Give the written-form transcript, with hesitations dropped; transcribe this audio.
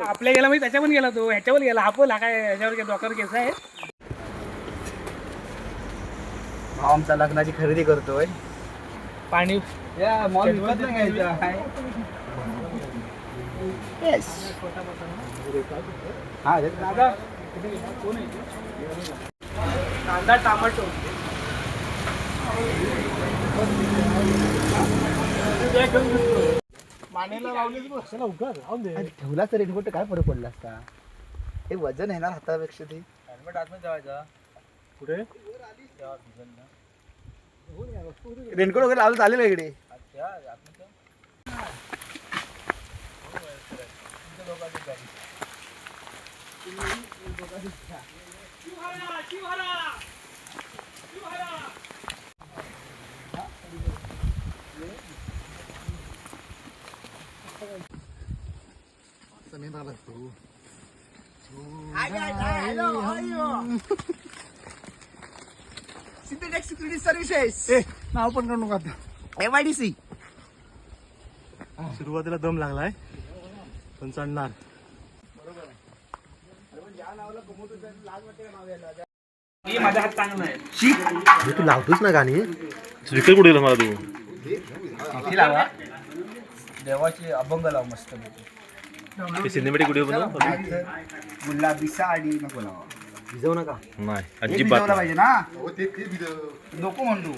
आपल्या गेला म्हणजे त्याच्यावर गेला तो ह्याच्यावर गेला आपला काय ह्याच्यावर डोक्यावर केस आहे. भाऊ आमचा लग्नाची खरेदी करतोय. पाणी या मॉल विकत नाही घ्यायचा. येस हा दादा कांदा टमाटो मानेला लावलीच बघ चला उघड राहून दे. ठेवला तर रेनकोट काय फरक पडला असता. हे वजन आहे ना हातापेक्षा ते. हेल्मेट आतमध्ये ठेवायचा पुढे रेनकोट वगैरे लावलं चालेल का इकडे. सिंथेटिक सिक्युरिटी सर्व्हिसेस नाव पण करू नका आता. MIDC. सुरुवातीला दम लागलाय पण चढणार. माझा हात चांगला आहे. तू लावतोस ना गाणी स्पीकर कुठे गेला मला तू लावा देवाचे अभंग लाव मस्त सिनेमॅटिक व्हिडिओ बनव. गुलाबी साडी नको लावा. भिजवू नका नाही हे अजिबात भिजवलं पाहिजे ना नको म्हणतो.